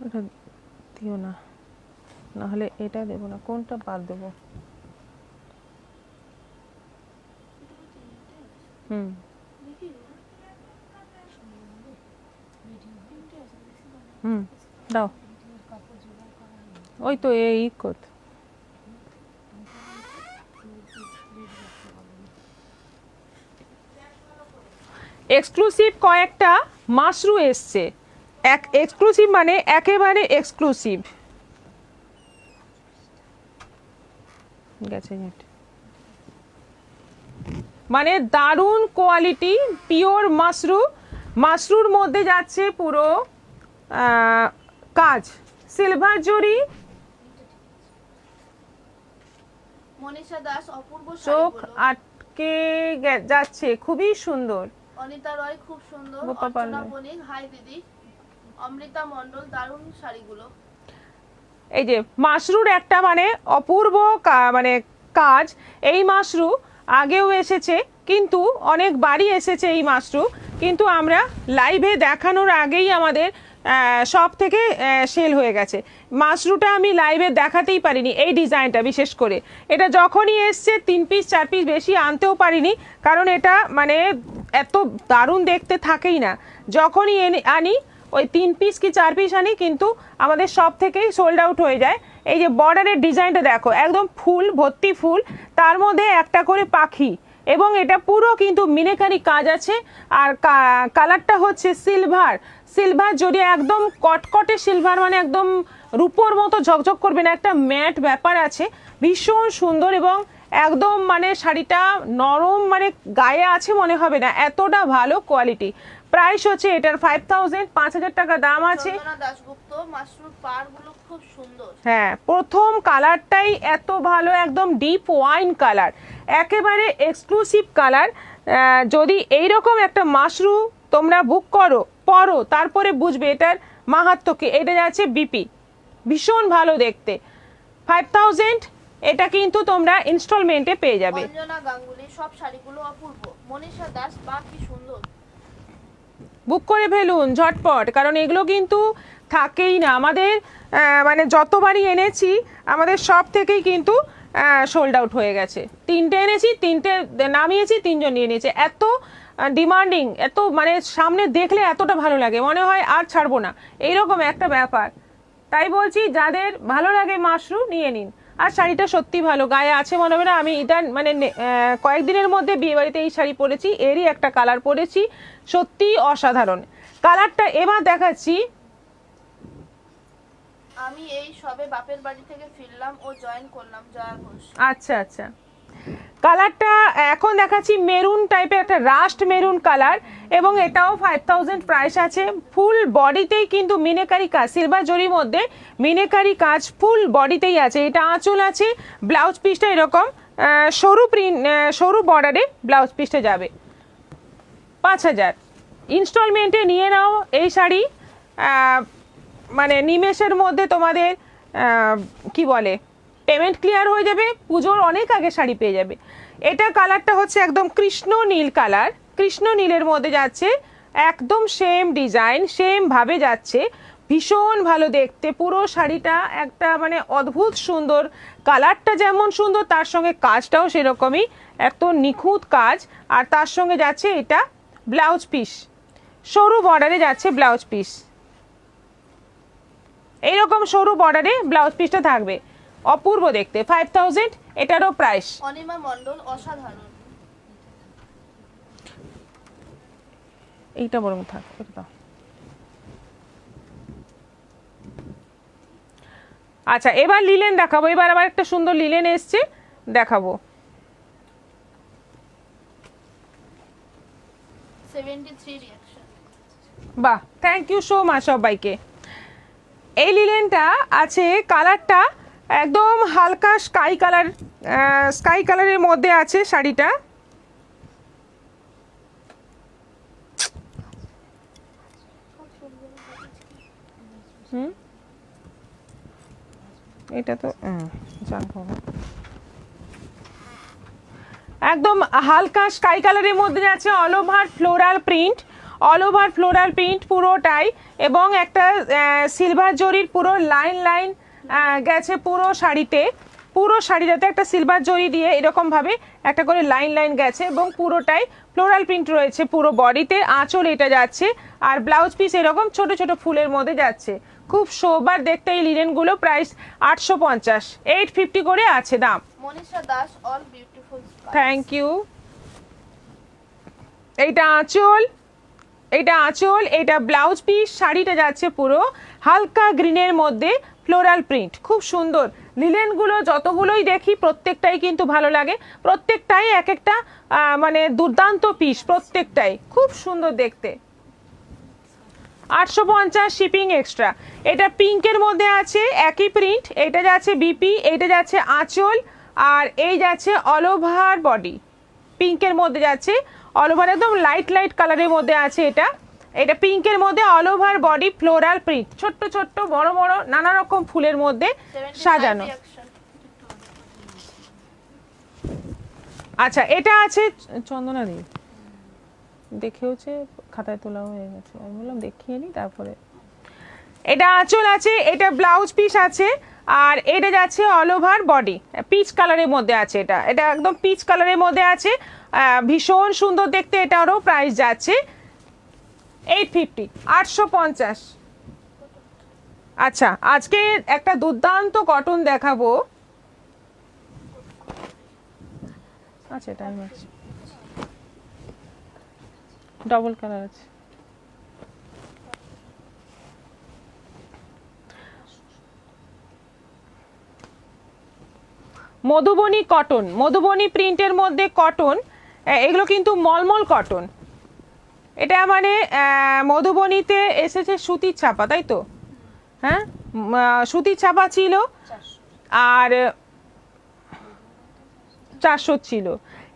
এটা দিও না, নাহলে এটা দেবো না, কোনটা বাদ দেবো? দাও, ওই তো এই করতে। এক্সক্লুসিভ কয়েকটা মাশরু এসছে, এক্সক্লুসিভ মানে একেবারে এক্সক্লুসিভ গেছে, মানে দারুণ কোয়ালিটি, পিওর মাশরু। মাশরুর মধ্যে যাচ্ছে পুরো কাজ, সিলভার জরি, মনীষা দাস অপূর্ব, চোখ আটকে যাচ্ছে, খুবই সুন্দর। অনিতা রয় খুব সুন্দর, অর্চনা বণিক, হাই দিদি, অমৃতা মণ্ডল, দারুণ শাড়িগুলো। এই যে মাশরুর একটা মানে অপূর্ব মানে কাজ। এই মাশরু আগেও এসেছে, কিন্তু অনেকবারই এসেছে এই মাশরু, কিন্তু আমরা লাইভে দেখানোর আগেই আমাদের সব থেকে সেল হয়ে গেছে। মাশরুটা আমি লাইভে দেখাতেই পারিনি, এই ডিজাইনটা বিশেষ করে। এটা যখনই এসছে 3 পিস 4 পিস বেশি আনতেও পারিনি, কারণ এটা মানে এত দারুণ দেখতে থাকেই না। যখনই আনি ওই 3 পিস কি 4 পিস আনি, কিন্তু আমাদের সব থেকেই সোল্ড আউট হয়ে যায়। এই যে বর্ডারের ডিজাইনটা দেখো, একদম ফুল ভর্তি ফুল, তার মধ্যে একটা করে পাখি, এবং এটা পুরো কিন্তু মিনেকারি কাজ আছে। আর কালারটা হচ্ছে সিলভার, সিলভার জড়িয়ে একদম কটকটে সিলভার, মানে একদম রূপোর মতো ঝকঝক করবে না, একটা ম্যাট ব্যাপার আছে, ভীষণ সুন্দর। এবং একদম মানে শাড়িটা নরম, মানে গায়ে আছে মনে হবে না, এতটা ভালো কোয়ালিটি। প্রাইস হচ্ছে এটার 5000, 5000 টাকা দাম আছে। চন্দনা দাশগুপ্ত মাশরুম পাড়গুলো খুব সুন্দর। হ্যাঁ, প্রথম কালারটাই এত ভালো, একদম ডিপ ওয়াইন কালার, একেবারে এক্সক্লুসিভ কালার। যদি এইরকম একটা মাশরু তোমরা বুক করো, পরো, তারপরে বুঝবে এটার মাহাত্ম্য কি। এটা যাচ্ছে বিপি, ভীষণ ভালো দেখতে, 5000। এটা কিন্তু তোমরা ইনস্টলমেন্টে পেয়ে যাবে। অঞ্জনা গাঙ্গুলি সব শাড়িগুলো অপূর্ব। মনীষা দাস বা কি সুন্দর। বুক করে ফেলুন ঝটপট, কারণ এগুলো কিন্তু থাকেই না আমাদের। মানে যতবারই এনেছি আমাদের সব থেকেই কিন্তু সোল্ড আউট হয়ে গেছে। 3টে এনেছি, 3টে নামিয়েছি, 3 জন নিয়ে নিয়েছে। এত ডিমান্ডিং, এত মানে সামনে দেখলে এতটা ভালো লাগে, মনে হয় আর ছাড়বো না, এইরকম একটা ব্যাপার। তাই বলছি, যাদের ভালো লাগে মাশরু নিয়ে নিন। আর শাড়িটা সত্যি ভালো, গায়ে আছে মনে হবে না। আমি ইদান মানে কয়েকদিনের মধ্যে বিয়েবাড়িতে এই শাড়ি পরেছি, এরই একটা কালার পরেছি, সত্যি অসাধারণ কালারটা। এবার দেখাচ্ছি, আমি এই সবে বাপের বাড়ি থেকে ফিরলাম ও জয়েন করলাম, জয়া ঘোষ। আচ্ছা আচ্ছা, কালারটা এখন দেখাচ্ছি মেরুন টাইপের, একটা রাস্ট মেরুন কালার, এবং এটাও 5000 প্রাইস আছে। ফুল বডিতেই কিন্তু মিনেকারি কাজ, সিলভার জরির মধ্যে মিনেকারি কাজ ফুল বডিতেই আছে। এটা আঁচল আছে, ব্লাউজ পিসটা এরকম সরু প্রিন্ট, সরু বর্ডারে ব্লাউজ পিসটা যাবে। 5000 ইনস্টলমেন্টে নিয়ে নাও এই শাড়ি, মানে নিমেষের মধ্যে তোমাদের কি বলে পেমেন্ট ক্লিয়ার হয়ে যাবে, পুজোর অনেক আগে শাড়ি পেয়ে যাবে। এটা কালারটা হচ্ছে একদম কৃষ্ণ নীল কালার, কৃষ্ণ নীলের মধ্যে যাচ্ছে, একদম সেম ডিজাইন, সেম ভাবে যাচ্ছে, ভীষণ ভালো দেখতে। পুরো শাড়িটা একটা মানে অদ্ভুত সুন্দর, কালারটা যেমন সুন্দর তার সঙ্গে কাজটাও সেরকমই, এত নিখুঁত কাজ। আর তার সঙ্গে যাচ্ছে এটা ব্লাউজ পিস, সরু বর্ডারে যাচ্ছে ব্লাউজ পিস, এইরকম সরু বর্ডারে ব্লাউজ পিসটা থাকবে, অপূর্ব দেখতে। 5000 এটারও প্রাইস। অনিমা মণ্ডল অসাধারণ। এইটা বরং থাক, এটা দাও। আচ্ছা, এবার লিলেন দেখাবো, এবার আবার একটা সুন্দর লিলেন এসছে, দেখাবো। 73 রিঅ্যাকশন। বাহ, থ্যাংক ইউ সো মাচ সবাইকে। এই লিলেনটা আছে, কালারটা একদম হালকা স্কাই কালার, স্কাই কালারের মধ্যে আছে শাড়িটা। এটা তো জানবো, একদম হালকা স্কাই কালারের মধ্যে যাচ্ছে, all over floral print, all over floral print পুরোটাই, এবং একটা সিলভার জরির পুরো লাইন লাইন গেছে পুরো শাড়িতে, পুরো শাড়িটাতে একটা সিলভার জরি দিয়ে এরকমভাবে একটা করে লাইন লাইন গেছে, এবং পুরোটাই ফ্লোরাল প্রিন্ট রয়েছে পুরো বডিতে। আঁচল এটা যাচ্ছে, আর ব্লাউজ পিস এরকম ছোট ছোট ফুলের মধ্যে যাচ্ছে, খুব সোবার দেখতে এই লিনেনগুলো। প্রাইস 850, 850 করে আছে দাম। Manisha Das all beautiful. Thank you. এইটা আঁচল, এটা আঁচল, এটা ব্লাউজ পিস, শাড়িটা যাচ্ছে পুরো হালকা গ্রিনের মধ্যে ফ্লোরাল প্রিন্ট, খুব সুন্দর। লিলেনগুলো যতগুলোই দেখি প্রত্যেকটাই কিন্তু ভালো লাগে, প্রত্যেকটাই এক একটা মানে দুর্দান্ত পিস, প্রত্যেকটাই খুব সুন্দর দেখতে। 850 শিপিং এক্সট্রা। এটা পিঙ্কের মধ্যে আছে, একই প্রিন্ট, এটা যাচ্ছে বিপি, এটা যাচ্ছে আঁচল, আর এই যাচ্ছে অল ওভার বডি, পিঙ্কের মধ্যে যাচ্ছে অল ওভার, একদম লাইট লাইট কালারের মধ্যে আছে এটা। এটা পিঙ্কের মধ্যে all over body floral print, ছোট্ট ছোট্ট বড় বড় নানা রকম ফুলের মধ্যে সাজানো। আচ্ছা, এটা আছে চন্দনা দি, দেখে হচ্ছে খাতায় তোলা হয়ে গেছে, আমি বললাম দেখিয়ে নিই তারপরে। এটা আঁচল আছে, এটা ব্লাউজ পিস আছে, আর এটা যাচ্ছে অল ওভার বডি, পিচ কালারের মধ্যে আছে। এটা এটা একদম পিচ কালারের মধ্যে আছে, ভীষণ সুন্দর দেখতে। এটারও প্রাইস যাচ্ছে 850, 850। আচ্ছা, আজকে একটা দুর্দান্ত কটন দেখাবো। আচ্ছা, টাইম আছে, ডবল কালার আছে। মধুবনী কটন, মধুবনী প্রিন্টের মধ্যে কটন, এগুলো কিন্তু মলমল কটন। এটা মানে মধুবনীতে এসেছে সুতির ছাপা, তাই তো? হ্যাঁ, সুতির ছাপা ছিল, আর 400 ছিল।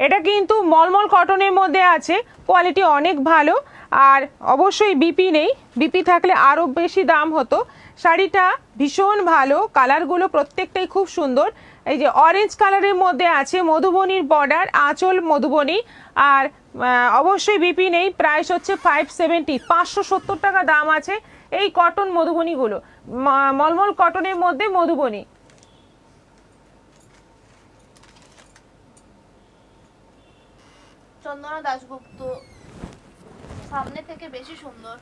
এটা কিন্তু মলমল কটনের মধ্যে আছে, কোয়ালিটি অনেক ভালো। আর অবশ্যই বিপি নেই, বিপি থাকলে আরও বেশি দাম হতো। শাড়িটা ভীষণ ভালো, কালারগুলো প্রত্যেকটাই খুব সুন্দর। এই যে অরেঞ্জ কালারের মধ্যে আছে, মধুবনীর বর্ডার, আঁচল মধুবনী, আর অবশ্যই বিপি নেই। প্রাইস হচ্ছে 570, 570 টাকা দাম আছে এই কটন মধুবনীগুলো, মলমল কটনের মধ্যে মধুবনী। চন্দনা দাশগুপ্ত সামনে থেকে বেশি সুন্দর।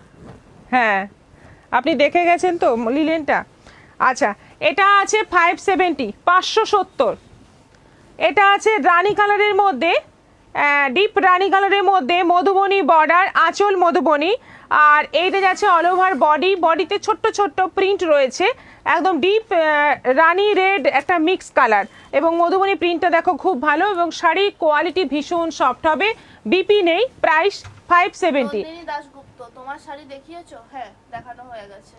হ্যাঁ, আপনি দেখে গেছেন তো লিলেনটা। আচ্ছা, এটা আছে 570, 570। এটা আছে রানী কালারের মধ্যে, ডিপ রানী কালারের মধ্যে, মধুবনী বর্ডার, আঁচল মধুবনী, আর এইটা যাচ্ছে অল ওভার বডি। বডিতে ছোট্ট ছোট্ট প্রিন্ট রয়েছে, একদম ডিপ রানী রেড একটা মিক্স কালার, এবং মধুবনী প্রিন্টটা দেখো খুব ভালো, এবং শাড়ির কোয়ালিটি ভীষণ সফট হবে। বিপি নেই, প্রাইস 570। নন্দিনী দাশগুপ্ত, তোমার শাড়ি দেখিয়েছো? হ্যাঁ, দেখানো হয়ে গেছে।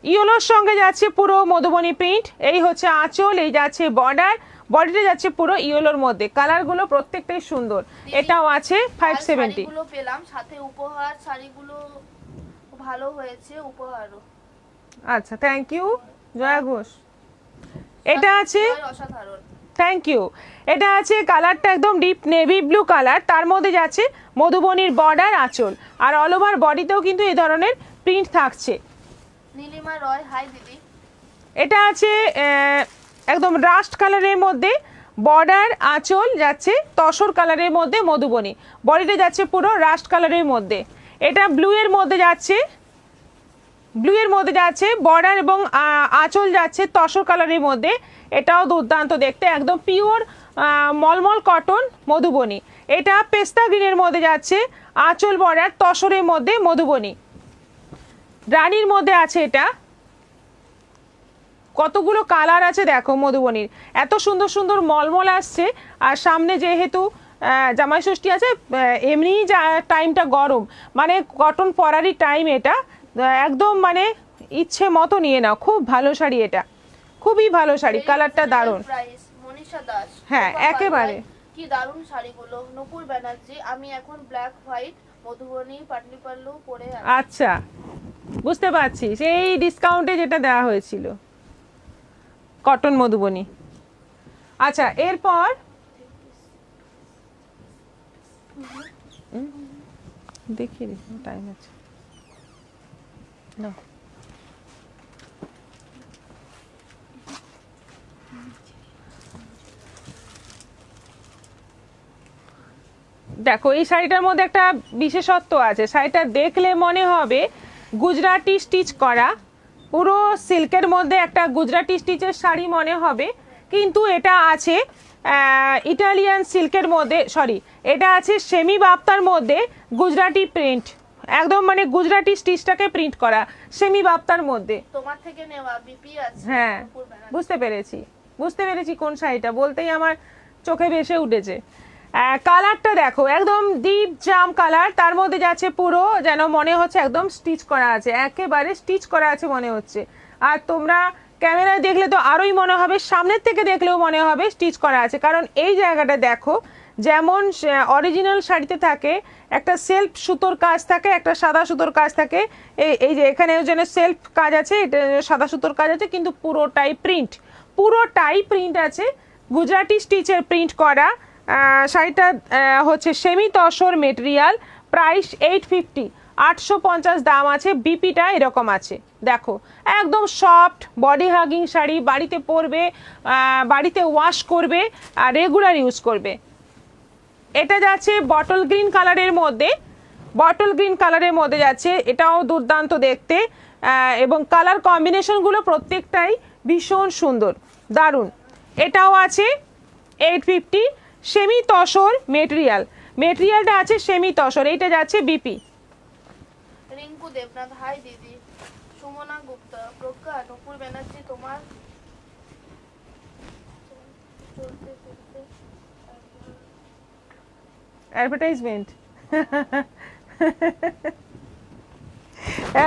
ইয়েলোর সঙ্গে যাচ্ছে পুরো মধুবনী প্রিন্ট, এই হচ্ছে আঁচল, এই যাচ্ছে বর্ডার, বডিটা যাচ্ছে পুরো ইয়েলোর মধ্যে। কালারগুলো প্রত্যেকটাই সুন্দর। এটাও আছে 570। শাড়িগুলো পেলাম সাথে উপহার, শাড়িগুলো ভালো হয়েছে, উপহারও। আচ্ছা, থ্যাংক ইউ জয়া ঘোষ। এটা আছে, অসাধারণ, থ্যাংক ইউ। এটা আছে কালারটা একদম ডিপ নেভি ব্লু কালার, তার মধ্যে যাচ্ছে মধুবনীর বর্ডার, আঁচল, আর অল ওভার বডিতেও কিন্তু এই ধরনের প্রিন্ট থাকছে। নীলিমা রয়, হাই দিদি। এটা আছে একদম রাস্ট কালারের মধ্যে, বর্ডার, আঁচল যাচ্ছে তসর কালারের মধ্যে মধুবনী, বডিতে যাচ্ছে পুরো রাস্ট কালারের মধ্যে। এটা ব্লু এর মধ্যে যাচ্ছে, ব্লু এর মধ্যে যাচ্ছে বর্ডার, এবং আঁচল যাচ্ছে তসর কালারের মধ্যে। এটাও দুর্দান্ত দেখতে, একদম পিওর মলমল কটন মধুবনী। এটা পেস্তা গ্রিনের মধ্যে যাচ্ছে, আঁচল বর্ডার তসরের মধ্যে মধুবনী। রানীর মধ্যে আছে, এটা কতগুলো কালার আছে দেখো মধুবনীর, এত সুন্দর সুন্দর মলমল আসছে। আর সামনে যেহেতু জামাই ষষ্ঠী আছে, এমনিই টাইমটা গরম, মানে কটন পরারই টাইম এটা, একদম মানে ইচ্ছে মতো নিয়ে নাও। খুব ভালো শাড়ি, এটা খুবই ভালো শাড়ি, কালারটা দারুণ। প্রাইস মনীষা দাস, হ্যাঁ, একেবারে কি দারুণ শাড়িগুলো। নকুল ব্যানার্জি, আমি এখন ব্ল্যাক হোয়াইট মধুবনী পাটলি পাল্লু পরে আছি। আচ্ছা, বুঝতে পারছি, সেই ডিসকাউন্টে যেটা দেওয়া হয়েছিল কটন মধুবনী। আচ্ছা, এরপর দেখি টাইম আছে না। দেখো, এই শাড়িটার মধ্যে একটা বিশেষত্ব আছে, শাড়িটা দেখলে মনে হবে গুজরাটি স্টিচ করা, পুরো সিল্কের মধ্যে একটা গুজরাটি স্টিচের শাড়ি মনে হবে, কিন্তু এটা আছে ইটালিয়ান সিল্কের মধ্যে, সরি, এটা আছে সেমি বাপ্তার মধ্যে গুজরাটি প্রিন্ট, একদম মানে গুজরাটি স্টিচটাকে প্রিন্ট করা সেমি বাপ্তার মধ্যে। তোমার থেকে নেওয়া বিপি আছে। হ্যাঁ, নকুল ব্যানার্জি। বুঝতে পেরেছি কোন শাড়িটা, বলতেই আমার চোখে ভেসে উঠেছে। কালারটা দেখো, একদম ডিপ জাম কালার, তার মধ্যে যাচ্ছে পুরো যেন মনে হচ্ছে একদম স্টিচ করা আছে, একেবারে স্টিচ করা আছে মনে হচ্ছে। আর তোমরা ক্যামেরায় দেখলে তো আরোই মনে হবে, সামনের থেকে দেখলেও মনে হবে স্টিচ করা আছে, কারণ এই জায়গাটা দেখো, যেমন অরিজিনাল শাড়িতে থাকে একটা সেলফ সুতোর কাজ থাকে, একটা সাদা সুতোর কাজ থাকে, এই যে এখানে যেন সেলফ কাজ আছে, এটা সাদা সুতোর কাজ আছে, কিন্তু পুরোটাই প্রিন্ট আছে, গুজরাটি স্টিচের প্রিন্ট করা। শাড়িটা হচ্ছে সেমি তসর মেটেরিয়াল, প্রাইস 850, 850 দাম আছে। বিপিটা এরকম আছে, দেখো একদম সফট বডি হাগিং শাড়ি, বাড়িতে পরবে, বাড়িতে ওয়াশ করবে আর রেগুলার ইউজ করবে। এটা যাচ্ছে বটল গ্রিন কালারের মধ্যে, বটল গ্রিন কালারের মধ্যে যাচ্ছে, এটাও দুর্দান্ত দেখতে এবং কালার কম্বিনেশনগুলো প্রত্যেকটাই ভীষণ সুন্দর, দারুণ। এটাও আছে 850, সেমি তসর মেটেরিয়ালটা আছে সেমি তসর। এইটা যাচ্ছে বিপি। রিঙ্কু দেবনাথ, হাই দিদি। সুমনা গুপ্তা, প্রজ্ঞা নূপুর ব্যানার্জি, তোমার চলতে চলতে অ্যাডভার্টাইজমেন্ট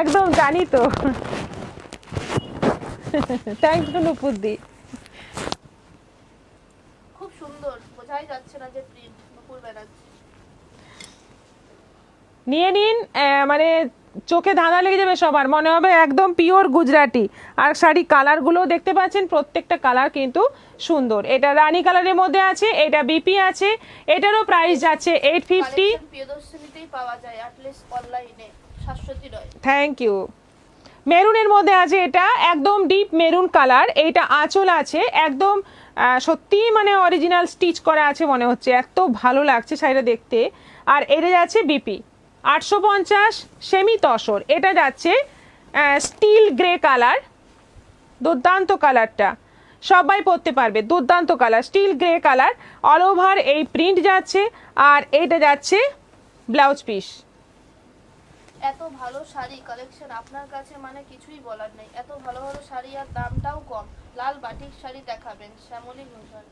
একদম জানি তো। থ্যাংক ইউ নুপুরদি। খুব সুন্দর, বোঝাই যাচ্ছে না যে প্রিন্ট। নূপুর ব্যানার্জি, নিয়ে নিন, মানে চোখে ধাঁধা লেগে যাবে সবার, মনে হবে একদম পিওর গুজরাটি। আর শাড়ি কালারগুলো দেখতে পাচ্ছেন, প্রত্যেকটা কালার কিন্তু সুন্দর। এটা রানী কালারের মধ্যে আছে, এটা বিপি আছে, এটারও প্রাইস যাচ্ছে 850। কালেকশন প্রিয়দর্শনীতেই পাওয়া যায়, অ্যাটলিস্ট অনলাইনে শাশ্বতী রয়। Thank you. মেরুনের মধ্যে আছে, এটা একদম ডিপ মেরুন কালার। এইটা আঁচল আছে একদম, সত্যি মানে অরিজিনাল স্টিচ করা আছে মনে হচ্ছে, এত ভালো লাগছে শাড়িটা দেখতে। আর এটা যাচ্ছে বিপি 850, সেমি তসর। এটা যাচ্ছে স্টিল গ্রে কালার, দুর্দান্ত কালারটা, সবাই পরতে পারবে, দুর্দান্ত colour still grey colour. All over এই প্রিন্ট যাচ্ছে। আর এইটা যাচ্ছে ব্লাউজ পিস। এত ভালো শাড়ি কালেকশন আপনার কাছে মানে কিছুই বলার নেই। এত ভালো ভালো শাড়ি আর দামটাও কম। লাল বাটিক শাড়ি দেখাবেন, শ্যামলী ঘোষাল।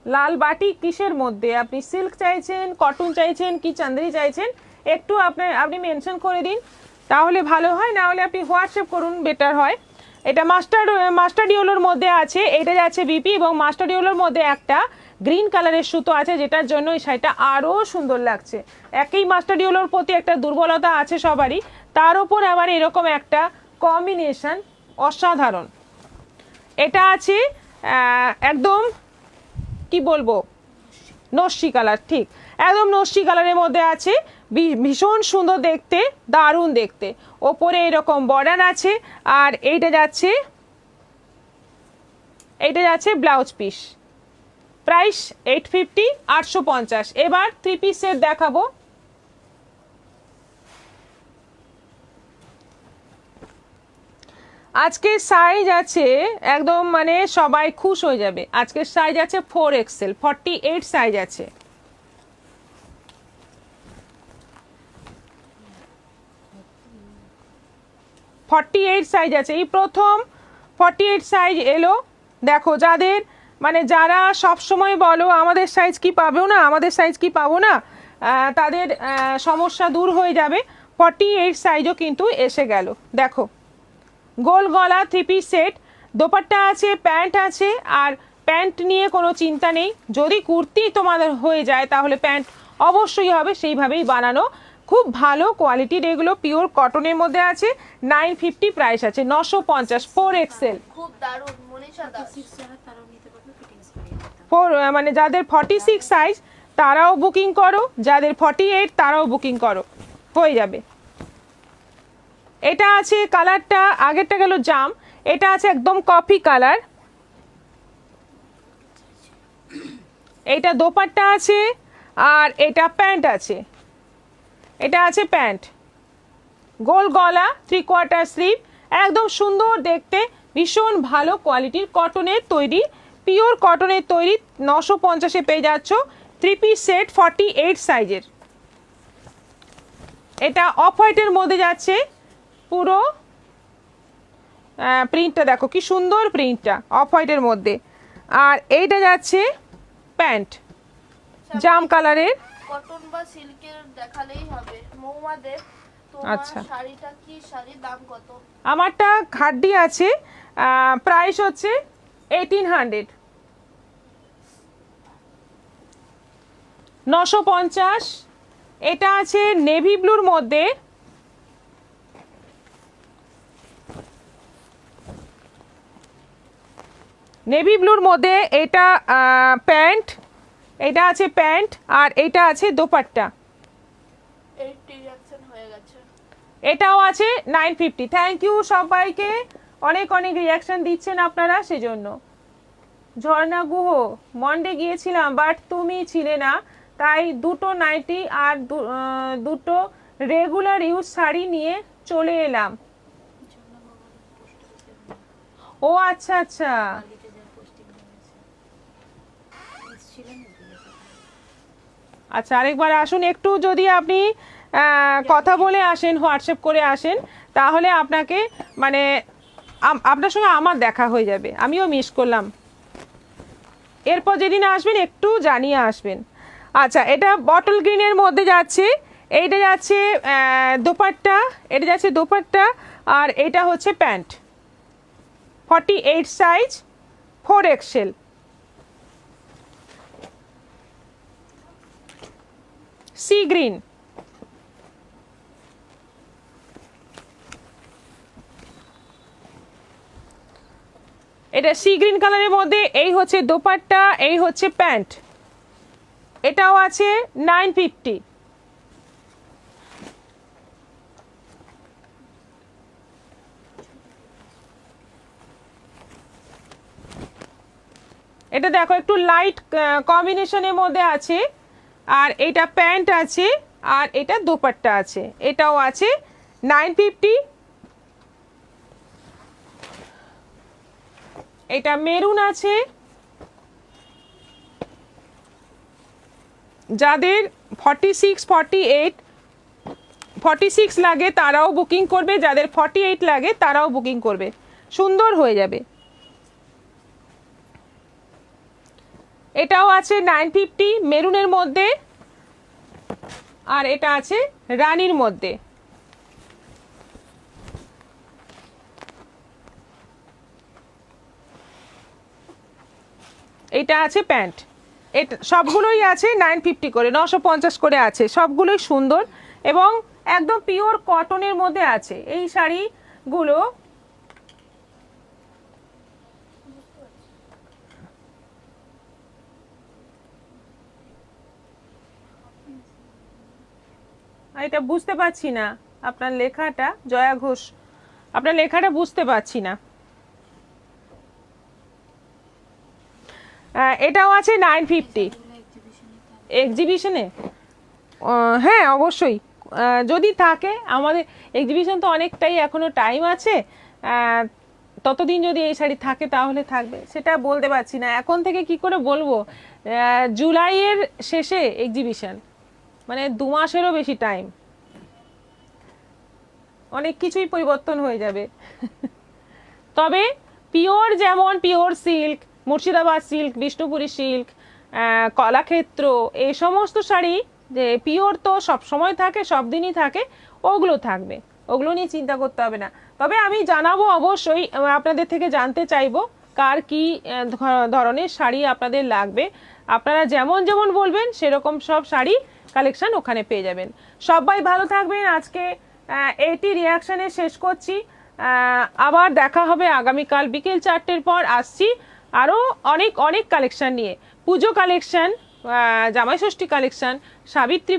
লাল বাটিক কিসের মধ্যে? আপনি সিল্ক চাইছেন, কটন চাইছেন, কি চান্দেরি চাইছেন, একটু আপনি মেনশন করে দিন, তাহলে ভালো হয়। না হলে আপনি হোয়াটসঅ্যাপ করুন, বেটার হয়। এটা মাস্টার্ড ইয়েলোর মধ্যে আছে, এটা যাচ্ছে বিপি এবং মাস্টার্ড ইয়েলোর মধ্যে একটা গ্রিন কালারের সুতো আছে, যেটার জন্য এই শাড়িটা আরও সুন্দর লাগছে। একই মাস্টার্ড ইয়েলোর প্রতি একটা দুর্বলতা আছে সবারই, তার উপর আবার এরকম একটা কম্বিনেশন অসাধারণ। এটা আছে একদম কি বলবো, নস্যি কালার, ঠিক একদম নস্যি কালারের মধ্যে আছে, ভীষণ সুন্দর দেখতে, দারুণ দেখতে। ওপরে এরকম বর্ডার আছে। আর এইটা যাচ্ছে ব্লাউজ পিস, প্রাইস 850, 850। এবার 3 পিস সেট দেখাবো। আজকের সাইজ আছে একদম মানে সবাই খুশ হয়ে যাবে। আজকের সাইজ আছে 4XL, 48 সাইজ আছে। সাইজ আছে, এই প্রথম 48 সাইজ এলো। দেখো যাদের মানে যারা সব সময় বলো আমাদের সাইজ কি পাবো না, আমাদের সাইজ কি পাবো না, তাদের সমস্যা দূর হয়ে যাবে। 48 সাইজও কিন্তু এসে গেল। দেখো গোল গলা 3 পিস সেট, দোপাট্টা আছে, প্যান্ট আছে। আর প্যান্ট নিয়ে কোনো চিন্তা নেই, যদি কুর্তি তোমাদের হয়ে যায় তাহলে প্যান্ট অবশ্যই হবে, সেইভাবেই বানানো, খুব ভালো কোয়ালিটির। এগুলো পিওর কটনের মধ্যে আছে। 950 প্রাইস আছে, 950, 4XL। খুব দারুণ। মনীষা দাস, মানে যাদের 46 সাইজ তারাও বুকিং করো, যাদের 48 তারাও বুকিং করো, হয়ে যাবে। এটা আছে কালারটা, আগেরটা গেল জাম, এটা আছে একদম কফি কালার। এটা দোপাট্টা আছে আর এটা প্যান্ট আছে, এটা আছে প্যান্ট, গোল গলা, 3/4 স্লিভ, একদম সুন্দর দেখতে, ভীষণ ভালো কোয়ালিটির কটনের তৈরি, পিওর কটনের তৈরি। 950-এ পেয়ে যাচ্ছ 3 পিস সেট 48 সাইজের। এটা অফ হোয়াইটের মধ্যে যাচ্ছে, পুরো প্রিন্টটা দেখো কি সুন্দর, প্রিন্টটা অফ হোয়াইটের মধ্যে। আর এইটা যাচ্ছে প্যান্ট জাম কালারের। কটন বা সিল্কের দেখালেই হবে। মৌমা দেব, তোমার আচ্ছা। শাড়িটা কি শাড়ি, দাম কত? আমারটা ঘাড্ডি আছে, প্রাইস হচ্ছে 1800, 950। এটা আছে নেভি ব্লুর মধ্যে, নেভি ব্লুর মধ্যে। এটা প্যান্ট, এটা আছে প্যান্ট আর এটা আছে দোপাট্টা। 80 রিঅ্যাকশন হয়ে গেছে। এটাও আছে 950। থ্যাংক ইউ সবাইকে, অনেক অনেক রিয়াকশন দিচ্ছেন আপনারা, সেজন্য। ঝর্ণা গুহ, মন্ডে গিয়েছিলাম বাট তুমি ছিলে না, তাই দুটো নাইটি আর দুটো রেগুলার ইউজ শাড়ি নিয়ে চলে এলাম। ও আচ্ছা আচ্ছা, আচ্ছা আরেকবার আসুন একটু, যদি আপনি কথা বলে আসেন, হোয়াটসঅ্যাপ করে আসেন, তাহলে আপনাকে মানে আপনার সঙ্গে আমার দেখা হয়ে যাবে, আমিও মিস করলাম। এরপর যেদিন আসবেন একটু জানিয়ে আসবেন। আচ্ছা, এটা বটল গ্রিনের মধ্যে যাচ্ছে, এইটা যাচ্ছে দোপাট্টা, এটা যাচ্ছে দোপাট্টা, আর এটা হচ্ছে pant. 48 size, 4XL। Sea green, এটা সি গ্রিন কালারের মধ্যে, এই হচ্ছে দোপাট্টা, এই হচ্ছে প্যান্ট। এটাও আছে 950। এটা দেখো একটু লাইট কম্বিনেশনের মধ্যে আছে, আর এটা প্যান্ট আছে, আর এটা দোপাট্টা আছে, এটাও আছে 950। এটা মেরুন আছে, যাদের 46, 48, 46 লাগে তারাও বুকিং করবে, যাদের 48 লাগে তারাও বুকিং করবে, সুন্দর হয়ে যাবে। এটাও আছে 950 মেরুনের মধ্যে, আর এটা আছে রানীর মধ্যে। এটা আছে প্যান্ট। এটা সবগুলোই আছে 950 করে, 950 করে আছে, সবগুলোই সুন্দর এবং একদম পিওর কটনের মধ্যে আছে এই শাড়িগুলো। এটা বুঝতে পারছি না আপনার লেখাটা, জয়া ঘোষ, আপনার লেখাটা বুঝতে পারছি না। এটাও আছে 950 এক্সিবিশনে। হ্যাঁ অবশ্যই, যদি থাকে, আমাদের এক্সিবিশন তো অনেকটাই এখনো টাইম আছে, ততদিন যদি এই শাড়ি থাকে তাহলে থাকবে, সেটা বলতে পারছি না এখন থেকে, কি করে বলবো। জুলাইয়ের শেষে এক্সিবিশন, মানে 2 মাসেরও বেশি টাইম, অনেক কিছুই পরিবর্তন হয়ে যাবে। তবে পিওর, যেমন pure silk, Murshidabad silk, Bishnupuri silk, Kalakshetra, এই সমস্ত শাড়ি যে পিওর তো সব সময় থাকে, সব দিনই থাকে, ওগুলো থাকবে, ওগুলো নিয়ে চিন্তা করতে হবে না। তবে আমি জানাবো অবশ্যই, আপনাদের থেকে জানতে চাইবো কার কি ধরনের শাড়ি আপনাদের লাগবে। আপনারা যেমন যেমন বলবেন সেরকম সব শাড়ি কালেকশন ওখানে পেয়ে যাবেন। সবাই ভালো থাকবেন। আজকে এইটি রিয়াকশানে শেষ করছি, আবার দেখা হবে আগামীকাল বিকেল 4টের পর। আসছি আরও অনেক অনেক কালেকশান নিয়ে, পুজো কালেকশান, জামাই ষষ্ঠী কালেকশান, সাবিত্রী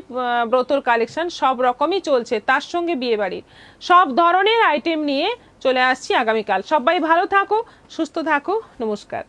ব্রতর কালেকশান, সব রকমই চলছে, তার সঙ্গে বিয়েবাড়ির সব ধরনের আইটেম নিয়ে চলে আসছি আগামীকাল। সবাই ভালো থাকো, সুস্থ থাকো, নমস্কার।